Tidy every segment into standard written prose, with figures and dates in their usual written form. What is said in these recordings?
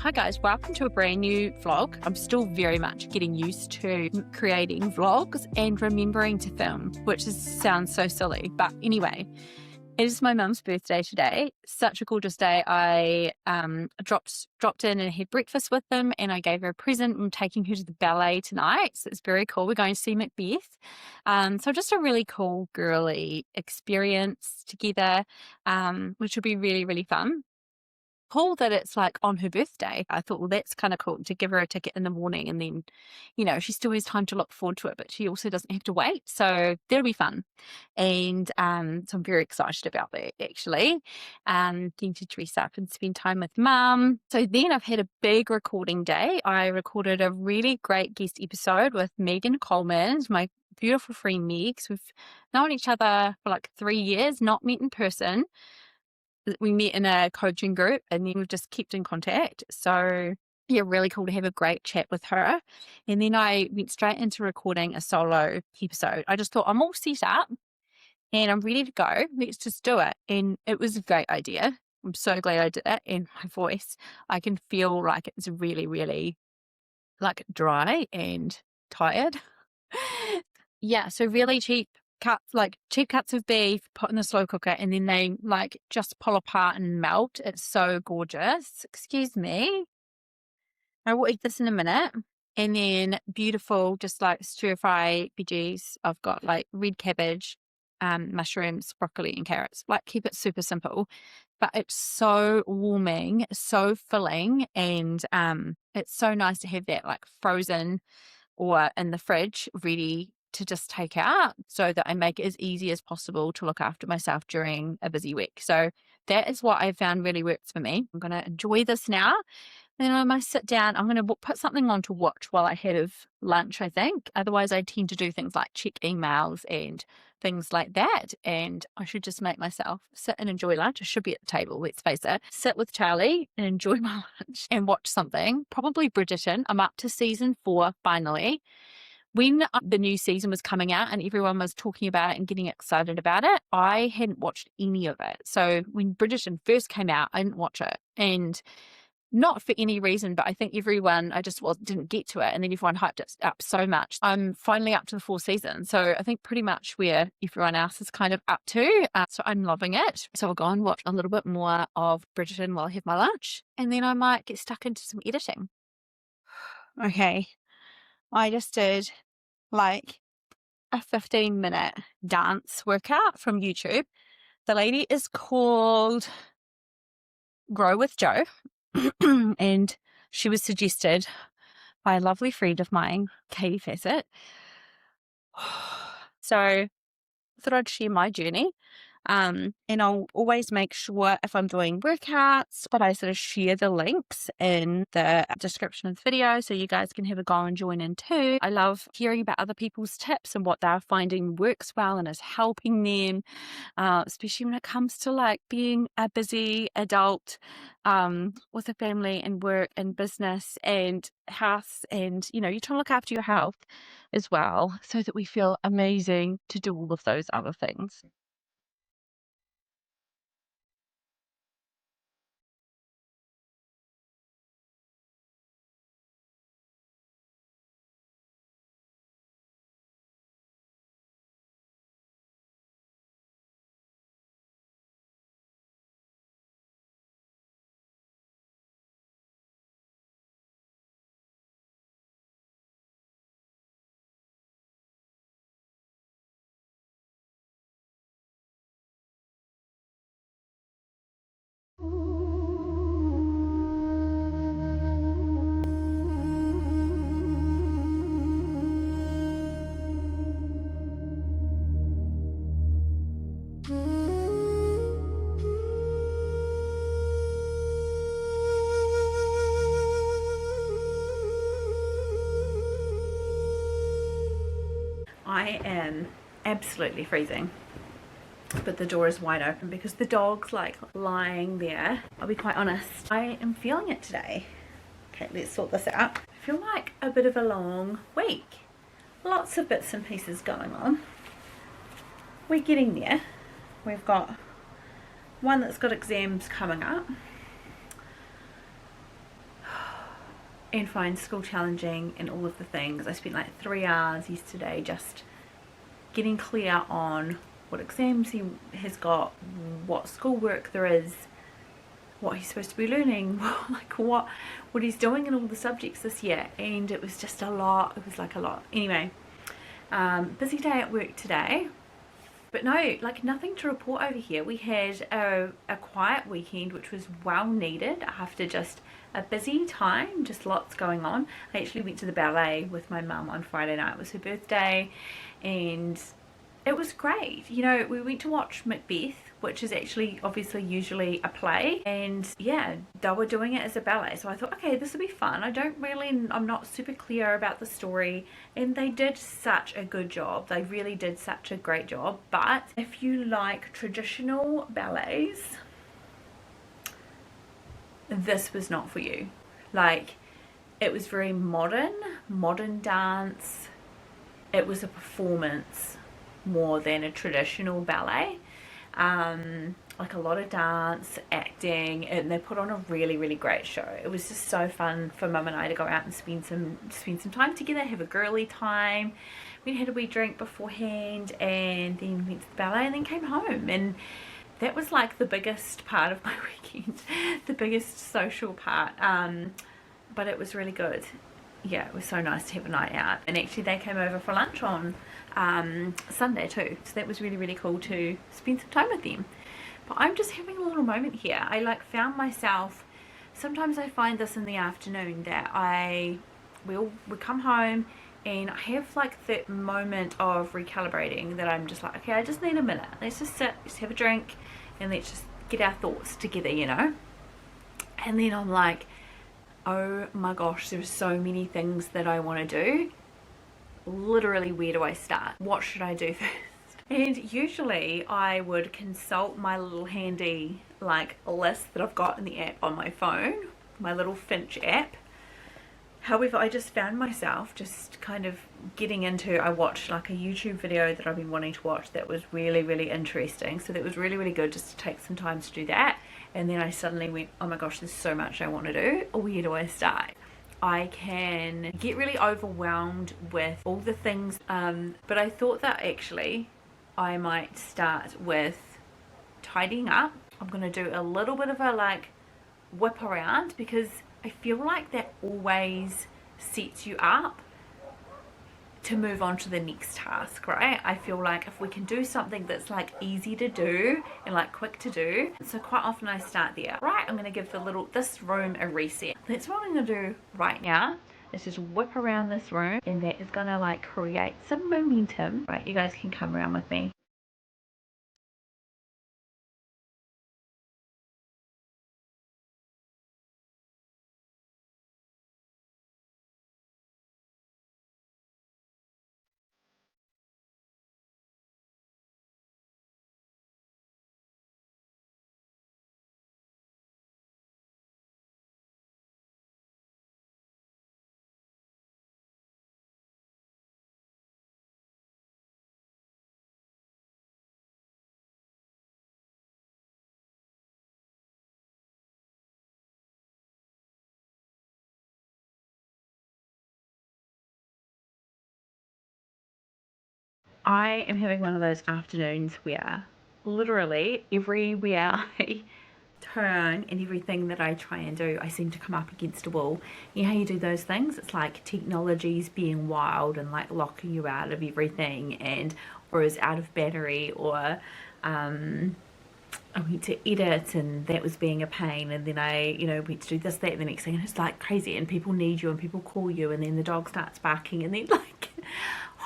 Hi guys, welcome to a brand new vlog. I'm still very much getting used to creating vlogs and remembering to film, which sounds so silly. But anyway, it is my mum's birthday today. Such a gorgeous day. I dropped in and had breakfast with them, and I gave her a present. I'm taking her to the ballet tonight, so it's very cool. We're going to see Macbeth. So just a really cool girly experience together, which will be really, really fun. Cool that it's like on her birthday. I thought, well, that's kind of cool to give her a ticket in the morning, and then, she still has time to look forward to it, but she also doesn't have to wait. So that'll be fun. And so I'm very excited about that, actually. Getting to dress up and spend time with mum. So then I've had a big recording day. I recorded a really great guest episode with Megan Coleman, my beautiful friend Megs. We've known each other for like 3 years, not met in person. We met in a coaching group, and then we've just kept in contact. So yeah, really cool to have a great chat with her. And then I went straight into recording a solo episode. I just thought, I'm all set up and I'm ready to go. Let's just do it. And it was a great idea. I'm so glad I did it. And my voice, I can feel like it's really, really like dry and tired. Yeah, so really cheap cuts of beef, put in the slow cooker, and then they like just pull apart and melt. It's so gorgeous. Excuse me. I will eat this in a minute. And then beautiful, just like stir fry veggies. I've got like red cabbage, mushrooms, broccoli, and carrots. Like keep it super simple, but it's so warming, so filling, and it's so nice to have that like frozen or in the fridge ready to just take out, so that I make it as easy as possible to look after myself during a busy week. So that is what I found really works for me. I'm going to enjoy this now. Then I might sit down. I'm going to put something on to watch while I have lunch, I think. Otherwise, I tend to do things like check emails and things like that. And I should just make myself sit and enjoy lunch. I should be at the table, let's face it. Sit with Charlie and enjoy my lunch and watch something. Probably Bridgerton. I'm up to season 4 finally. When the new season was coming out and everyone was talking about it and getting excited about it, I hadn't watched any of it. So when Bridgerton first came out, I didn't watch it. And not for any reason, but I think I just didn't get to it. And then everyone hyped it up so much. I'm finally up to the 4th season. So I think pretty much where everyone else is kind of up to. So I'm loving it. So I'll go and watch a little bit more of Bridgerton while I have my lunch. And then I might get stuck into some editing. Okay. I just did like a 15-minute dance workout from YouTube. The lady is called Grow with Jo. And she was suggested by a lovely friend of mine, Katie Fassett. So I thought I'd share my journey. And I'll always make sure if I'm doing workouts that I sort of share the links in the description of the video so you guys can have a go and join in too. I love hearing about other people's tips and what they're finding works well and is helping them, especially when it comes to like being a busy adult with a family and work and business and house, and you're trying to look after your health as well so that we feel amazing to do all of those other things. I am absolutely freezing, but the door is wide open because the dog's like lying there. I'll be quite honest, I am feeling it today. Okay, let's sort this out. I feel like a bit of a long week. Lots of bits and pieces going on. We're getting there. We've got one that's got exams coming up. and find school challenging and all of the things. I spent like 3 hours yesterday just getting clear on what exams he has got, what schoolwork there is, what he's supposed to be learning, like what he's doing in all the subjects this year. And it was just a lot. It was like a lot. Anyway, busy day at work today, but no, like nothing to report over here. We had a quiet weekend, which was well needed after just a busy time, just lots going on. I actually went to the ballet with my mum on Friday night. It was her birthday and it was great. You know, we went to watch Macbeth, which is actually obviously usually a play, and yeah, they were doing it as a ballet, so I thought, okay, this will be fun. I'm not super clear about the story, and they did such a good job. They really did such a great job. But if you like traditional ballets, this was not for you. Like, it was very modern dance. It was a performance more than a traditional ballet. Like a lot of dance, acting, and they put on a really great show. It was just so fun for Mum and I to go out and spend some time together, have a girly time. We had a wee drink beforehand, and then went to the ballet, and then came home. And that was like the biggest part of my weekend, the biggest social part. But it was really good. Yeah, it was so nice to have a night out. And actually they came over for lunch on Sunday too, so that was really cool to spend some time with them. But I'm just having a little moment here. I like found myself, sometimes I find this in the afternoon, that we come home and I have like that moment of recalibrating, that I'm just like, okay, I just need a minute, let's just sit, let's have a drink, and let's just get our thoughts together, you know. And then I'm like, oh my gosh, there's so many things that I want to do. Literally, where do I start? What should I do first? And usually I would consult my little handy like list that I've got in the app on my phone, my little Finch app. However, I just found myself just kind of getting into, I watched like a YouTube video that I've been wanting to watch that was really interesting. So that was really good just to take some time to do that. And then I suddenly went, oh my gosh, there's so much I want to do. Where do I start? I can get really overwhelmed with all the things, but I thought that actually I might start with tidying up. I'm going to do a little bit of a like whip around, because I feel like that always sets you up to move on to the next task, right? I feel like if we can do something that's like easy to do and like quick to do, so quite often I start there. Right, I'm going to give this room a reset. That's what I'm going to do right now. Let's just whip around this room, and that is going to like create some momentum. Right, you guys can come around with me. I am having one of those afternoons where literally everywhere I turn and everything that I try and do, I seem to come up against a wall. You know how you do those things? It's like technology's being wild and like locking you out of everything, and or is out of battery, or I went to edit and that was being a pain, and then I, you know, went to do this, that, and the next thing, and it's like crazy, and people need you and people call you, and then the dog starts barking, and then like,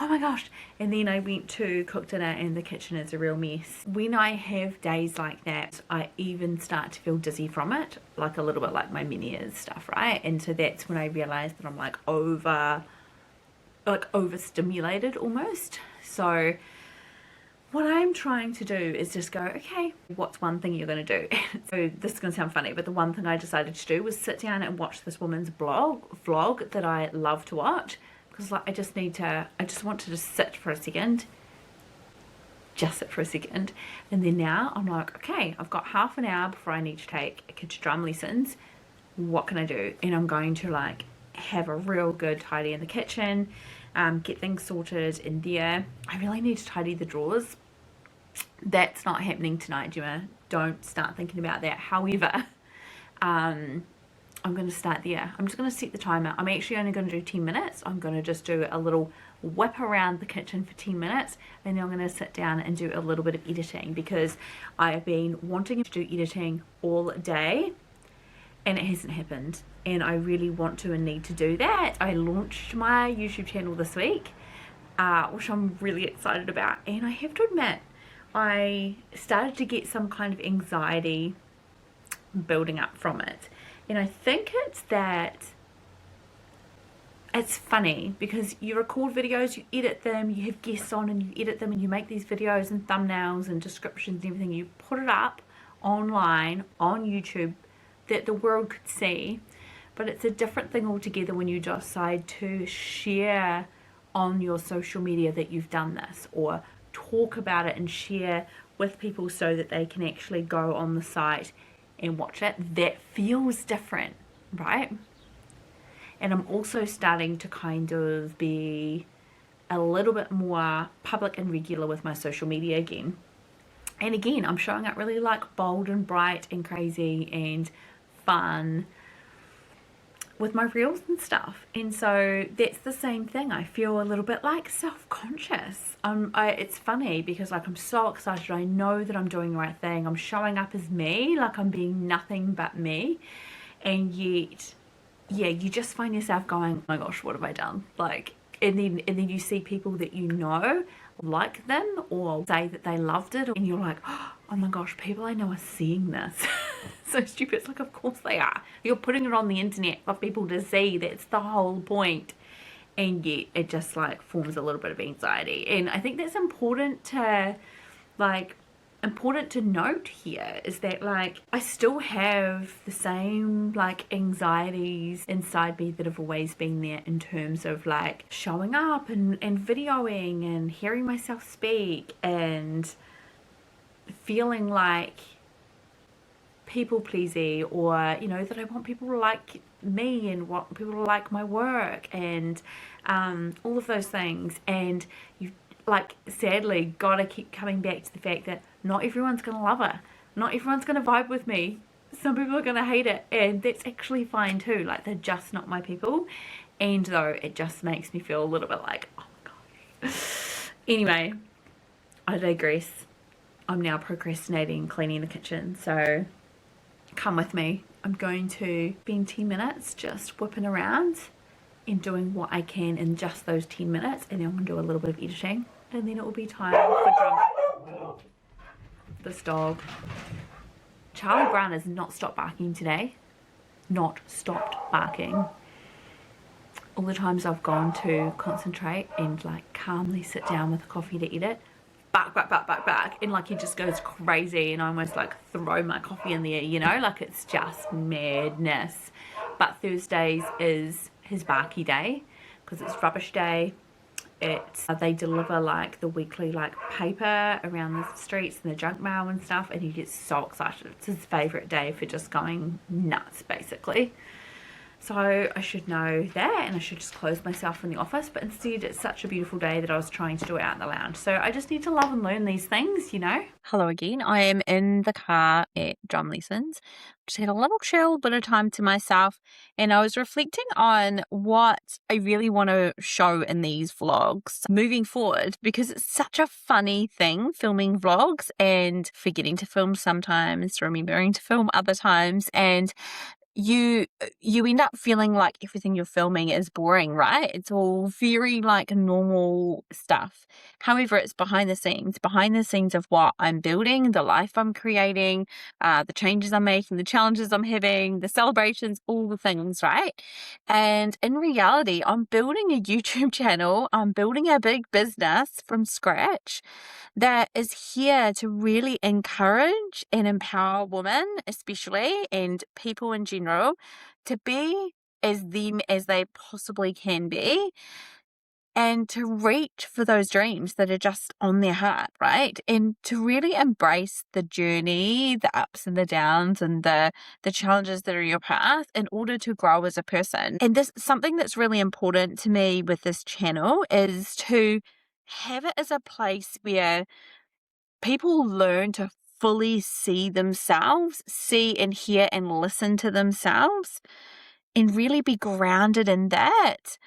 oh my gosh. And then I went to cook dinner and the kitchen is a real mess. When I have days like that, I even start to feel dizzy from it, like a little bit like my Meniere's stuff, right? And so that's when I realized that I'm like overstimulated almost. So what I'm trying to do is just go, okay, what's one thing you're going to do? So this is going to sound funny, but the one thing I decided to do was sit down and watch this woman's vlog that I love to watch. Because like, I just want to just sit for a second. Just sit for a second. And then now I'm like, okay, I've got half an hour before I need to take kids drum lessons. What can I do? And I'm going to like have a real good tidy in the kitchen, get things sorted in there. I really need to tidy the drawers. That's not happening tonight, Gemma. Don't start thinking about that. However, I'm going to start there. I'm just going to set the timer. I'm actually only going to do 10 minutes. I'm going to just do a little whip around the kitchen for 10 minutes, and then I'm going to sit down and do a little bit of editing, because I have been wanting to do editing all day and it hasn't happened, and I really want to and need to do that. I launched my YouTube channel this week, which I'm really excited about, and I have to admit, I started to get some kind of anxiety building up from it. And I think it's that it's funny because you record videos, you edit them, you have guests on and you edit them, and you make these videos and thumbnails and descriptions and everything. You put it up online on YouTube that the world could see, but it's a different thing altogether when you decide to share on your social media that you've done this, or talk about it and share with people so that they can actually go on the site and watch it. That feels different, right? And I'm also starting to kind of be a little bit more public and regular with my social media again. And again, I'm showing up really like bold and bright and crazy and fun with my reels and stuff. And so that's the same thing. I feel a little bit like self-conscious. It's funny because like I'm so excited. I know that I'm doing the right thing. I'm showing up as me, like I'm being nothing but me. And yet, yeah, you just find yourself going, oh my gosh, what have I done? Like, and then you see people that you know like them or say that they loved it, and you're like, oh my gosh, people I know are seeing this. So stupid. It's like, of course they are. You're putting it on the internet for people to see. That's the whole point. And yet it just like forms a little bit of anxiety. And I think that's important to note here, is that like I still have the same like anxieties inside me that have always been there, in terms of like showing up and videoing and hearing myself speak and feeling like people pleasy, or you know, that I want people to like me and want people to like my work and all of those things. And you like sadly gotta keep coming back to the fact that not everyone's gonna love it, not everyone's gonna vibe with me, some people are gonna hate it, and that's actually fine too. Like, they're just not my people. And though it just makes me feel a little bit like, oh my gosh. Anyway, I digress. I'm now procrastinating cleaning the kitchen, so come with me. I'm going to spend 10 minutes just whipping around and doing what I can in just those 10 minutes, and then I'm going to do a little bit of editing, and then it will be time for drum. This dog, Charlie Brown, has not stopped barking today. Not stopped barking. All the times I've gone to concentrate and like calmly sit down with a coffee to edit, bark, bark, bark, bark, bark, and like he just goes crazy, and I almost like throw my coffee in the air, you know, like it's just madness. But Thursdays is his barky day because it's rubbish day. They deliver like the weekly like paper around the streets and the junk mail and stuff, and he gets so excited. It's his favorite day for just going nuts basically. So I should know that, and I should just close myself in the office, but instead it's such a beautiful day that I was trying to do it out in the lounge. So I just need to love and learn these things, you know. Hello again. I am in the car at drum lessons. Just had a little chill, bit of time to myself, and I was reflecting on what I really want to show in these vlogs moving forward, because it's such a funny thing filming vlogs and forgetting to film sometimes, remembering to film other times, and you end up feeling like everything you're filming is boring, right? It's all very like normal stuff. However, it's behind the scenes of what I'm building, the life I'm creating, the changes I'm making, the challenges I'm having, the celebrations, all the things, right? And in reality, I'm building a YouTube channel. I'm building a big business from scratch that is here to really encourage and empower women, especially, and people in general, to be as them as they possibly can be, and to reach for those dreams that are just on their heart, right? And to really embrace the journey, the ups and the downs and the challenges that are your path in order to grow as a person. And this something that's really important to me with this channel is to have it as a place where people learn to fully see themselves, see and hear and listen to themselves, and really be grounded in that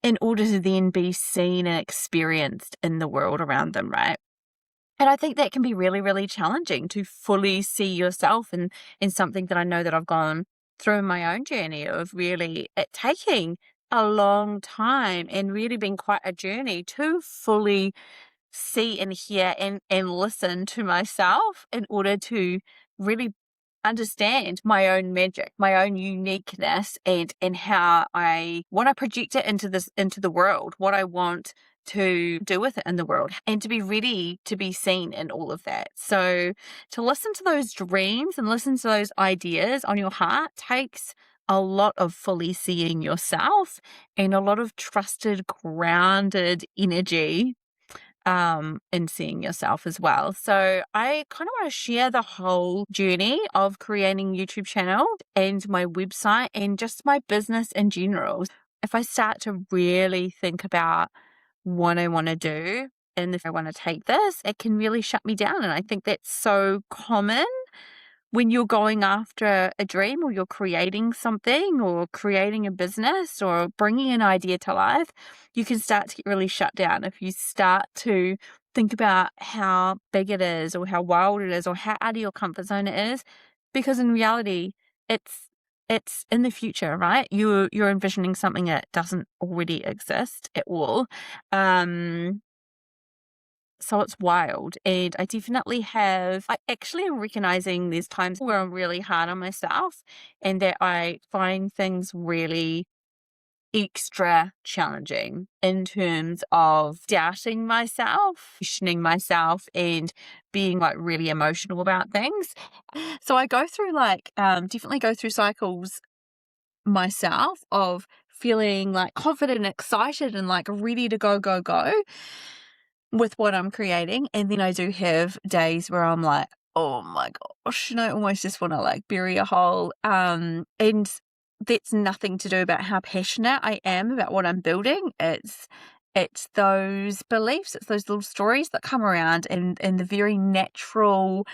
in order to then be seen and experienced in the world around them, right? And I think that can be really, really challenging to fully see yourself in something that I know that I've gone through in my own journey of really it taking a long time and really being quite a journey to fully see and hear and listen to myself in order to really understand my own magic, my own uniqueness and how I want to project it into the world, what I want to do with it in the world, and to be ready to be seen in all of that. So to listen to those dreams and listen to those ideas on your heart takes a lot of fully seeing yourself and a lot of trusted, grounded energy in seeing yourself as well. So I kind of want to share the whole journey of creating YouTube channel and my website and just my business in general. If I start to really think about what I want to do and if I want to take this, it can really shut me down. And I think that's so common when you're going after a dream or you're creating something or creating a business or bringing an idea to life, you can start to get really shut down if you start to think about how big it is or how wild it is or how out of your comfort zone it is, because in reality, it's in the future, right? You're envisioning something that doesn't already exist at all. So it's wild. And I definitely I actually am recognizing there's times where I'm really hard on myself and that I find things really extra challenging in terms of doubting myself, questioning myself, and being like really emotional about things. So I go through definitely go through cycles myself of feeling like confident and excited and like ready to go with what I'm creating. And then I do have days where I'm like, oh my gosh, and I almost just want to like bury a hole. And that's nothing to do about how passionate I am about what I'm building. It's those beliefs, it's those little stories that come around and the very natural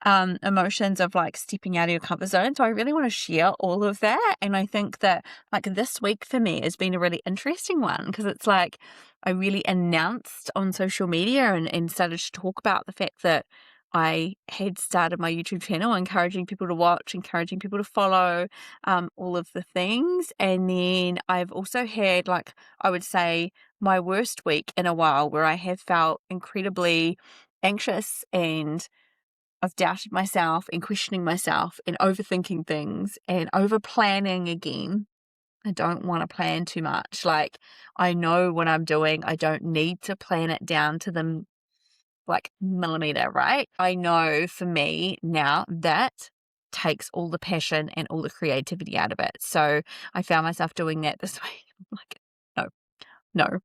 emotions of like stepping out of your comfort zone. So I really want to share all of that. And I think that like this week for me has been a really interesting one because it's like I really announced on social media and started to talk about the fact that I had started my YouTube channel, encouraging people to watch, encouraging people to follow, all of the things. And then I've also had like, I would say my worst week in a while where I have felt incredibly anxious and I've doubted myself and questioning myself and overthinking things and over planning again. I don't want to plan too much. Like I know what I'm doing. I don't need to plan it down to the like millimeter, right? I know for me now that takes all the passion and all the creativity out of it. So I found myself doing that this week. I'm like, no, no.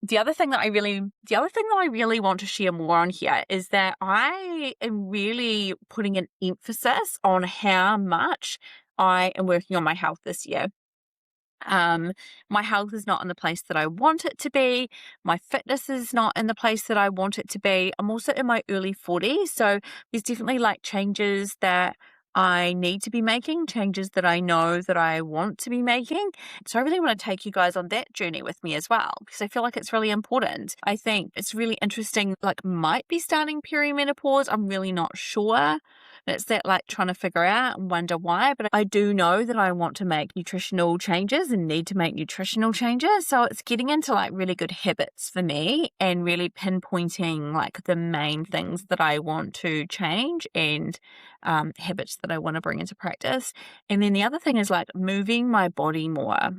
The other thing that I really want to share more on here is that I am really putting an emphasis on how much I am working on my health this year. My health is not in the place that I want it to be. My fitness is not in the place that I want it to be. I'm also in my early 40s. So there's definitely like changes that I need to be making, changes that I know that I want to be making. So I really want to take you guys on that journey with me as well, because I feel like it's really important. I think it's really interesting, like might be starting perimenopause. I'm really not sure. It's that like trying to figure out and wonder why, but I do know that I want to make nutritional changes and need to make nutritional changes. So it's getting into like really good habits for me and really pinpointing like the main things that I want to change and habits that I want to bring into practice. And then the other thing is like moving my body more.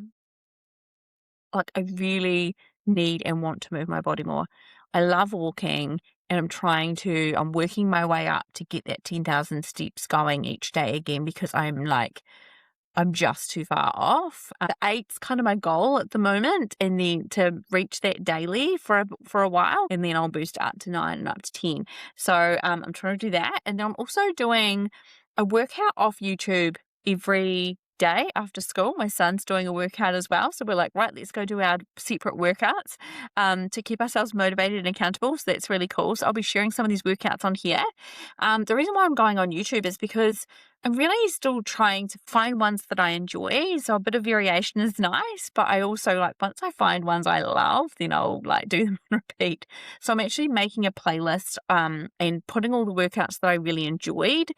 Like I really need and want to move my body more. I love walking and I'm working my way up to get that 10,000 steps going each day again because I'm like I'm just too far off. The 8's kind of my goal at the moment, and then to reach that daily for a while, and then I'll boost up to 9 and up to 10. So I'm trying to do that, and then I'm also doing a workout off YouTube every day after school. My son's doing a workout as well, so we're like, right, let's go do our separate workouts to keep ourselves motivated and accountable. So that's really cool. So I'll be sharing some of these workouts on here. The reason why I'm going on YouTube is because I'm really still trying to find ones that I enjoy. So a bit of variation is nice, but I also like, once I find ones I love, then I'll like do them on repeat. So I'm actually making a playlist and putting all the workouts that I really enjoyed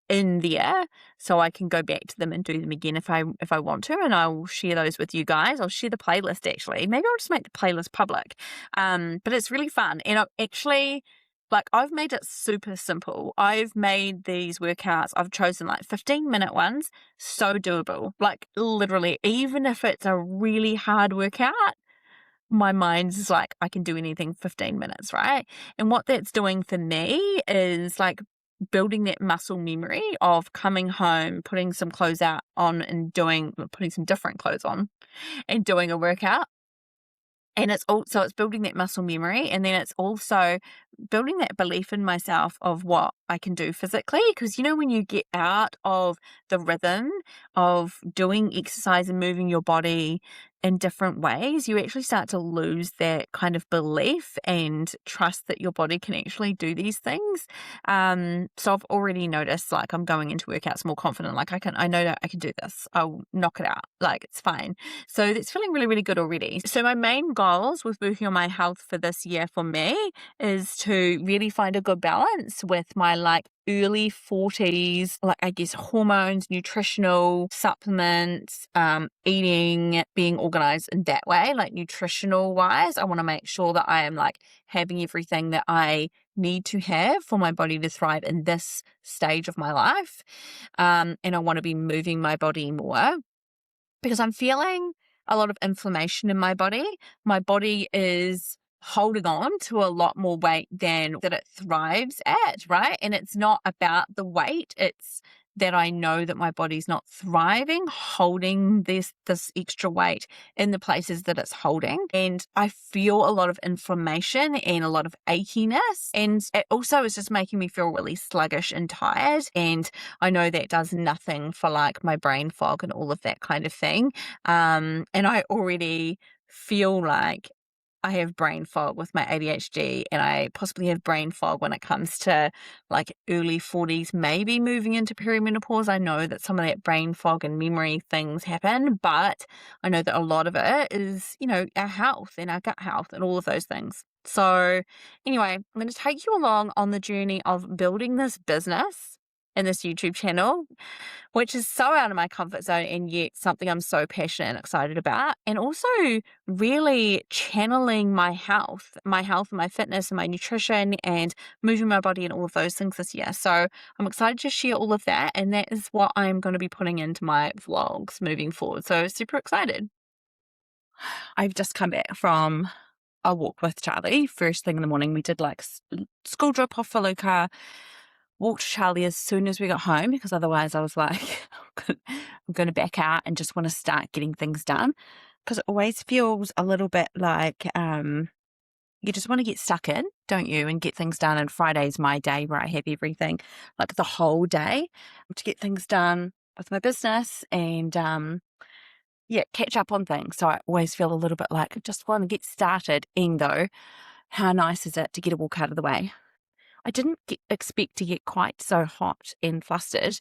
in there, so I can go back to them and do them again if I want to, and I'll share those with you guys. I'll share the playlist actually. Maybe I'll just make the playlist public. But it's really fun, and I've made it super simple. I've made these workouts, I've chosen like 15-minute ones, so doable. Like literally, even if it's a really hard workout, my mind's like, I can do anything 15 minutes, right? And what that's doing for me is like building that muscle memory of coming home, putting some clothes on and putting some different clothes on and doing a workout. And it's building that muscle memory, and then it's also building that belief in myself of what I can do physically. Because, when you get out of the rhythm of doing exercise and moving your body in different ways, you actually start to lose that kind of belief and trust that your body can actually do these things. So I've already noticed, like, I'm going into workouts more confident. Like, I know that I can do this. I'll knock it out. Like, it's fine. So it's feeling really, really good already. So my main goals with working on my health for this year for me is to really find a good balance with my like early 40s, like I guess hormones, nutritional supplements, eating, being organized in that way, like nutritional wise. I want to make sure that I am like having everything that I need to have for my body to thrive in this stage of my life. And I want to be moving my body more because I'm feeling a lot of inflammation in my body. My body is holding on to a lot more weight than that it thrives at, right? And it's not about the weight. It's that I know that my body's not thriving, holding this extra weight in the places that it's holding. And I feel a lot of inflammation and a lot of achiness. And it also is just making me feel really sluggish and tired. And I know that does nothing for like my brain fog and all of that kind of thing. And I already feel like I have brain fog with my ADHD, and I possibly have brain fog when it comes to like early 40s, maybe moving into perimenopause. I know that some of that brain fog and memory things happen, but I know that a lot of it is, our health and our gut health and all of those things. So anyway, I'm going to take you along on the journey of building this business and this YouTube channel, which is so out of my comfort zone and yet something I'm so passionate and excited about. And also really channeling my health, my fitness and my nutrition and moving my body and all of those things this year. So I'm excited to share all of that. And that is what I'm going to be putting into my vlogs moving forward. So super excited. I've just come back from a walk with Charlie. First thing in the morning, we did like school drop off for Luca. Walked Charlie as soon as we got home because otherwise I was like, I'm going to back out and just want to start getting things done, because it always feels a little bit like you just want to get stuck in, don't you, and get things done. And Friday's my day where I have everything, like the whole day, to get things done with my business and catch up on things. So I always feel a little bit like I just want to get started. And though, how nice is it to get a walk out of the way? I didn't expect to get quite so hot and flustered.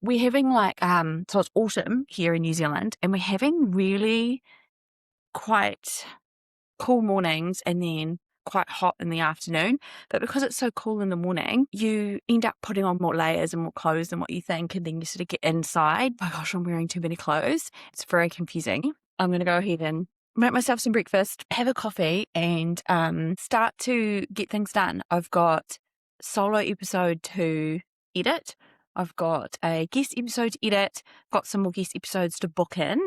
We're having so it's autumn here in New Zealand, and we're having really quite cool mornings and then quite hot in the afternoon. But because it's so cool in the morning, you end up putting on more layers and more clothes than what you think, and then you sort of get inside. My gosh, I'm wearing too many clothes. It's very confusing. I'm going to go ahead and make myself some breakfast, have a coffee, and start to get things done. I've got solo episode to edit. I've got a guest episode to edit. Got some more guest episodes to book in.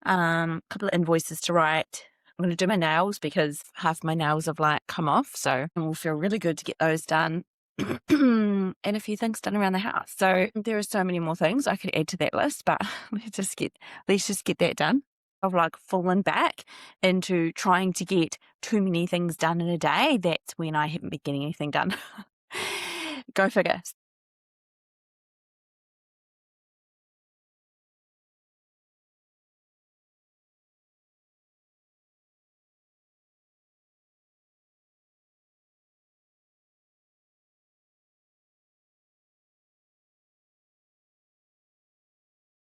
A couple of invoices to write. I'm going to do my nails because half my nails have come off, so it will feel really good to get those done. and a few things done around the house. So there are so many more things I could add to that list, but let's just get that done. I've like fallen back into trying to get too many things done in a day. That's when I haven't been getting anything done. Go figure.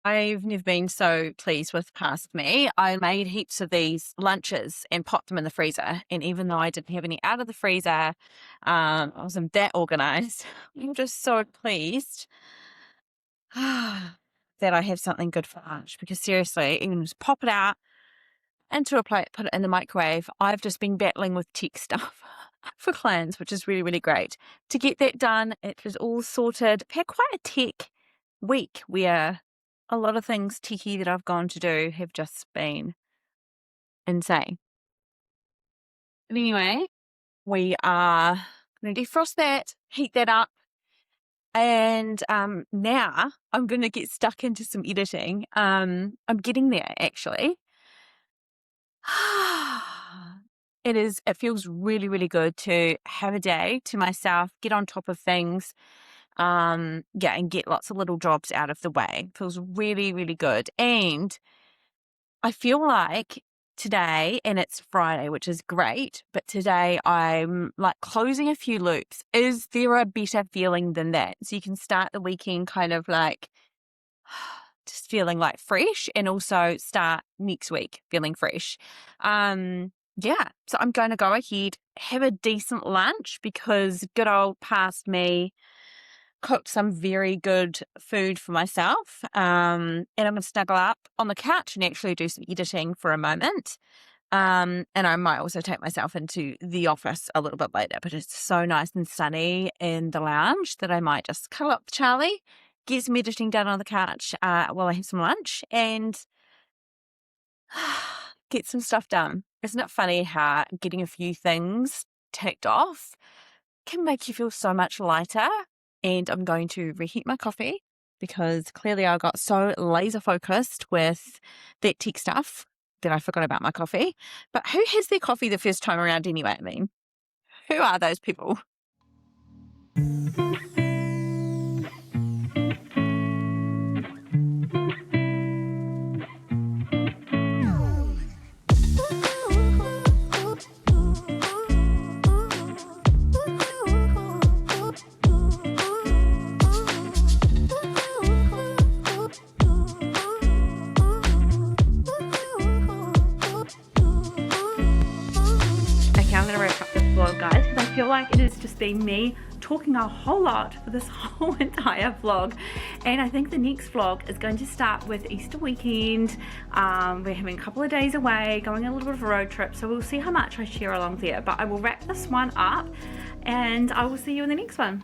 I've never been so pleased with past me. I made heaps of these lunches and popped them in the freezer. And even though I didn't have any out of the freezer, I wasn't that organized. I'm just so pleased that I have something good for lunch, because seriously, even just pop it out into a plate, put it in the microwave. I've just been battling with tech stuff for clients, which is really, really great. To get that done, it was all sorted. I've had quite a tech week where a lot of things techie that I've gone to do have just been insane. But anyway, we are going to defrost that, heat that up, and now I'm going to get stuck into some editing. I'm getting there, actually. It feels really, really good to have a day to myself, get on top of things, and get lots of little jobs out of the way. It feels really, really good. And I feel like today, and it's Friday, which is great, but today I'm like closing a few loops. Is there a better feeling than that? So you can start the weekend kind of like just feeling like fresh, and also start next week feeling fresh. So I'm going to go ahead, have a decent lunch, because good old past me cooked some very good food for myself. And I'm going to snuggle up on the couch and actually do some editing for a moment. And I might also take myself into the office a little bit later, but it's so nice and sunny in the lounge that I might just cuddle up with Charlie, get some editing done on the couch while I have some lunch, and get some stuff done. Isn't it funny how getting a few things ticked off can make you feel so much lighter? And I'm going to reheat my coffee, because clearly I got so laser focused with that tech stuff that I forgot about my coffee. But who has their coffee the first time around anyway? I mean, who are those people? I'm going to wrap up this vlog, guys, because I feel like it has just been me talking a whole lot for this whole entire vlog. And I think the next vlog is going to start with Easter weekend. We're having a couple of days away, going on a little bit of a road trip, so we'll see how much I share along there. But I will wrap this one up, and I will see you in the next one.